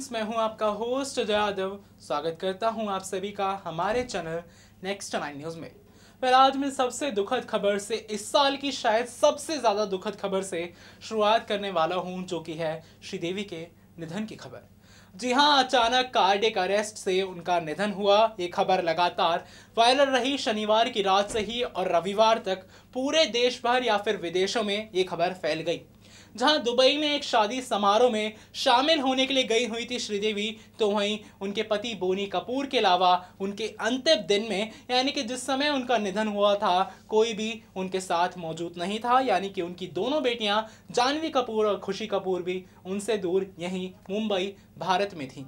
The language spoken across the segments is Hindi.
फ्रेंड्स, मैं हूं आपका होस्ट अजय यादव। स्वागत करता हूं आप सभी का हमारे चैनल नेक्स्ट 9 न्यूज़ में। पर आज मैं सबसे दुखद खबर से, इस साल की शायद सबसे ज़्यादा दुखद खबर से शुरुआत करने वाला हूं, जो कि है श्रीदेवी के निधन की खबर। जी हाँ, अचानक कार्डियक अरेस्ट से उनका निधन हुआ। ये खबर लगातार वायरल रही शनिवार की रात से ही, और रविवार तक पूरे देश भर या फिर विदेशों में ये खबर फैल गई। जहां दुबई में एक शादी समारोह में शामिल होने के लिए गई हुई थी श्रीदेवी, तो वहीं उनके पति बोनी कपूर के अलावा उनके अंतिम दिन में, यानी कि जिस समय उनका निधन हुआ था, कोई भी उनके साथ मौजूद नहीं था। यानी कि उनकी दोनों बेटियां जानवी कपूर और खुशी कपूर भी उनसे दूर यहीं मुंबई, भारत में थी।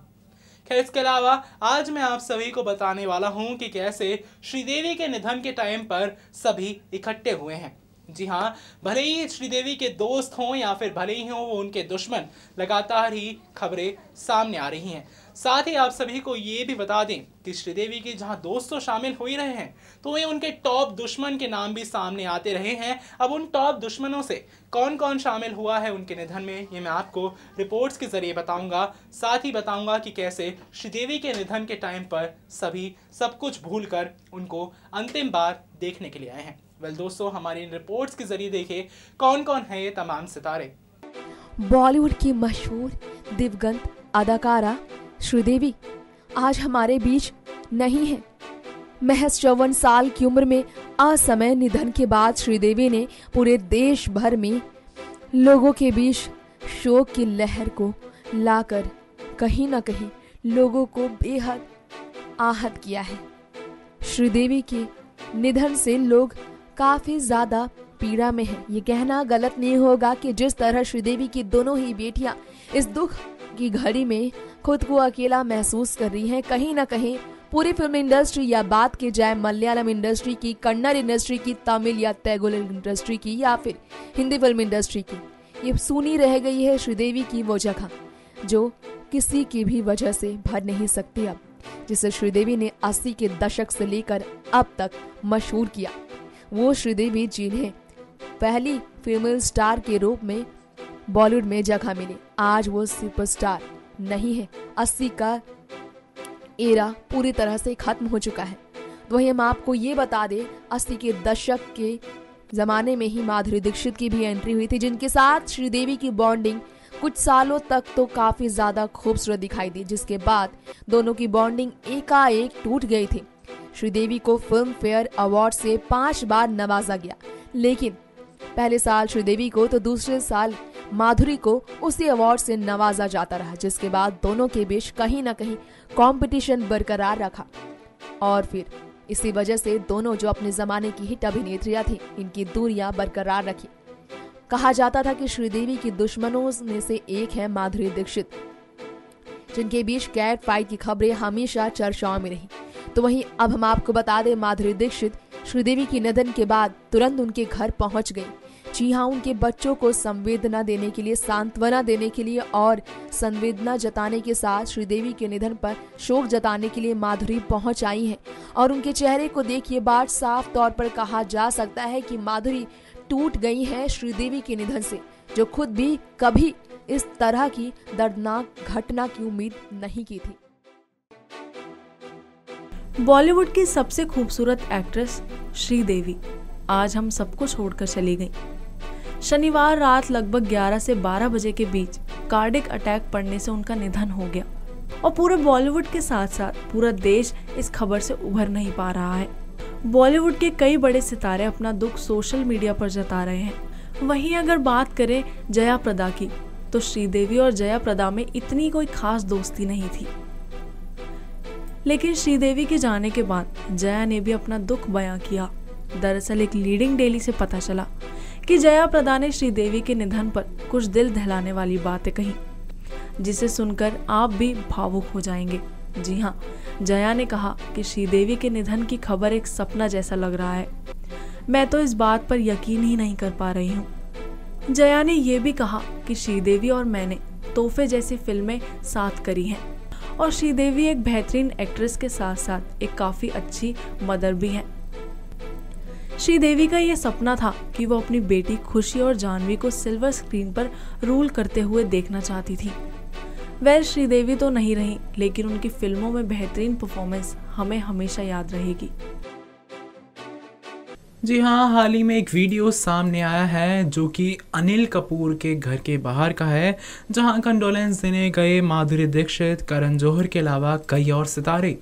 खैर, इसके अलावा आज मैं आप सभी को बताने वाला हूं कि कैसे श्रीदेवी के निधन के टाइम पर सभी इकट्ठे हुए हैं। जी हाँ, भले ही श्रीदेवी के दोस्त हों या फिर भले ही हों वो उनके दुश्मन, लगातार ही खबरें सामने आ रही हैं। साथ ही आप सभी को ये भी बता दें कि श्रीदेवी के जहां दोस्त तो शामिल हो ही रहे हैं, तो वहीं उनके टॉप दुश्मन के नाम भी सामने आते रहे हैं। अब उन टॉप दुश्मनों से कौन कौन शामिल हुआ है उनके निधन में, ये मैं आपको रिपोर्ट्स के जरिए बताऊंगा। साथ ही बताऊंगा कि कैसे श्रीदेवी के निधन के टाइम पर सभी सब कुछ भूलकर उनको अंतिम बार देखने के लिए आए हैं। दोस्तों, हमारी इन रिपोर्ट्स के जरिए देखिए कौन कौन है ये तमाम सितारे। बॉलीवुड की मशहूर दिवंगत अदाकारा श्रीदेवी आज हमारे बीच नहीं है। महज 54 साल की उम्र में असमय निधन के बाद श्रीदेवी ने पूरे देश भर में लोगों के बीच शोक की लहर को लाकर कहीं न कहीं लोगों को बेहद आहत किया है। श्रीदेवी के निधन से लोग काफी ज्यादा पीड़ा में है। ये कहना गलत नहीं होगा कि जिस तरह श्रीदेवी की दोनों ही बेटियां इस दुख की घड़ी में खुद को अकेला महसूस कर रही हैं, कहीं ना कहीं पूरी फिल्म इंडस्ट्री, या बात की जाए मलयालम इंडस्ट्री की, कन्नड़ इंडस्ट्री की, तमिल या तेलुगु इंडस्ट्री की, या फिर हिंदी फिल्म इंडस्ट्री की, ये सुनी रह गई है श्रीदेवी की वो जगह जो किसी की भी वजह से भर नहीं सकती अब, जिसे श्रीदेवी ने 80 के दशक से लेकर अब तक मशहूर किया। वो श्रीदेवी जिन्हें पहली फीमेल स्टार के रूप में बॉलीवुड में जगह मिली, आज वो सुपरस्टार नहीं है। 80 का एरा पूरी तरह से खत्म हो चुका है। वहीं हम आपको ये बता दें, 80 के दशक के जमाने में ही माधुरी दीक्षित की भी एंट्री हुई थी, जिनके साथ श्रीदेवी की बॉन्डिंग कुछ सालों तक तो काफी ज्यादा खूबसूरत दिखाई दी, जिसके बाद दोनों की बॉन्डिंग एकाएक टूट गई थी। श्रीदेवी को फिल्म फेयर अवार्ड से 5 बार नवाजा गया, लेकिन पहले साल श्रीदेवी को तो दूसरे साल माधुरी को उसी अवार्ड से नवाजा जाता रहा, जिसके बाद दोनों के बीच कहीं ना कहीं कंपटीशन बरकरार रखा। और फिर इसी वजह से दोनों जो अपने जमाने की हिट अभिनेत्रियां थी, इनकी दूरियां बरकरार रखी। कहा जाता था कि श्रीदेवी की दुश्मनों में से एक है माधुरी दीक्षित, जिनके बीच कैट फाइट की खबरें हमेशा चर्चाओं में रही। तो वहीं अब हम आपको बता दें, माधुरी दीक्षित श्रीदेवी की निधन के बाद तुरंत उनके घर पहुंच गई। जी हाँ, उनके बच्चों को संवेदना देने के लिए, सांत्वना देने के लिए और संवेदना जताने के साथ श्रीदेवी के निधन पर शोक जताने के लिए माधुरी पहुंच आई हैं। और उनके चेहरे को देख ये बात साफ तौर पर कहा जा सकता है कि माधुरी टूट गई है श्रीदेवी के निधन से, जो खुद भी कभी इस तरह की दर्दनाक घटना की उम्मीद नहीं की थी। बॉलीवुड की सबसे खूबसूरत एक्ट्रेस श्रीदेवी आज हम सबको छोड़कर चली गई। शनिवार रात लगभग 11 से 12 बजे के बीच कार्डियक अटैक पड़ने से उनका निधन हो गया, और पूरे बॉलीवुड के साथ साथ पूरा देश इस खबर से उभर नहीं पा रहा है। बॉलीवुड के कई बड़े सितारे अपना दुख सोशल मीडिया पर जता रहे हैं। वहीं अगर बात करें जया प्रदा की, तो श्रीदेवी और जया प्रदा में इतनी कोई खास दोस्ती नहीं थी, लेकिन श्रीदेवी के जाने के बाद जया ने भी अपना दुख बयां किया। दरअसल एक लीडिंग डेली से पता चला कि जया प्रदा ने श्रीदेवी के निधन पर कुछ दिल दहलाने वाली बातें कही, जिसे सुनकर आप भी भावुक हो जाएंगे। जी हाँ, जया ने कहा कि श्रीदेवी के निधन की खबर एक सपना जैसा लग रहा है, मैं तो इस बात पर यकीन ही नहीं कर पा रही हूँ। जया ने यह भी कहा कि श्रीदेवी और मैंने तोहफे जैसी फिल्में साथ करी हैं, और श्रीदेवी एक बेहतरीन एक्ट्रेस के साथ साथ एक काफी अच्छी मदर भी हैं। श्रीदेवी का यह सपना था कि वो अपनी बेटी खुशी और जानवी को सिल्वर स्क्रीन पर रूल करते हुए देखना चाहती थी। वह श्रीदेवी तो नहीं रही, लेकिन उनकी फिल्मों में बेहतरीन परफॉर्मेंस हमें हमेशा याद रहेगी। जी हाँ, हाल ही में एक वीडियो सामने आया है जो कि अनिल कपूर के घर के बाहर का है, जहां कंडोलेंस देने गए माधुरी दीक्षित, करण जौहर के अलावा कई और सितारे।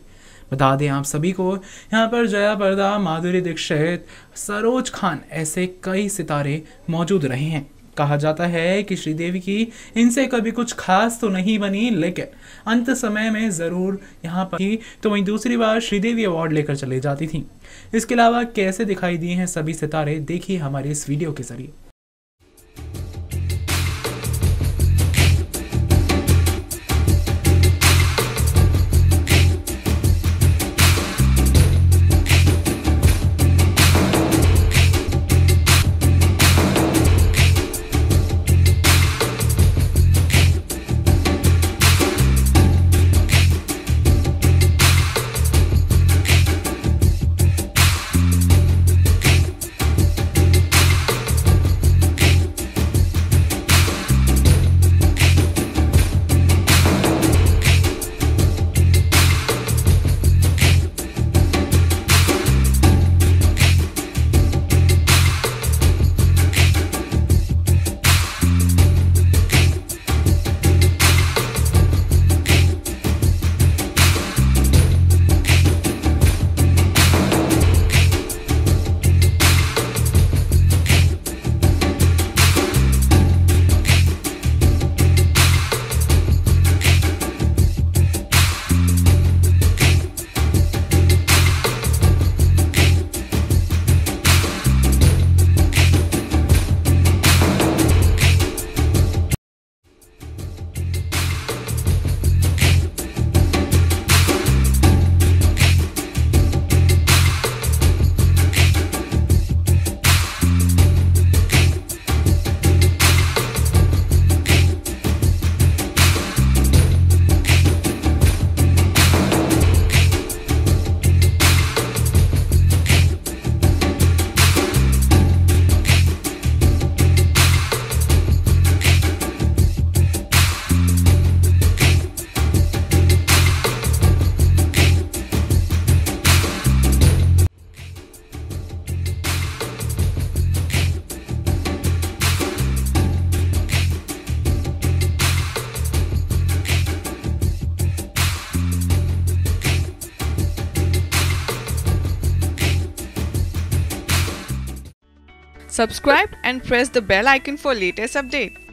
बता दें आप सभी को, यहाँ पर जया प्रदा, माधुरी दीक्षित, सरोज खान ऐसे कई सितारे मौजूद रहे हैं। कहा जाता है कि श्रीदेवी की इनसे कभी कुछ खास तो नहीं बनी, लेकिन अंत समय में ज़रूर यहाँ पर ही तो वहीं दूसरी बार श्रीदेवी अवार्ड लेकर चली जाती थी। इसके अलावा कैसे दिखाई दिए हैं सभी सितारे, देखिए हमारे इस वीडियो के जरिए। Subscribe and press the bell icon for latest update.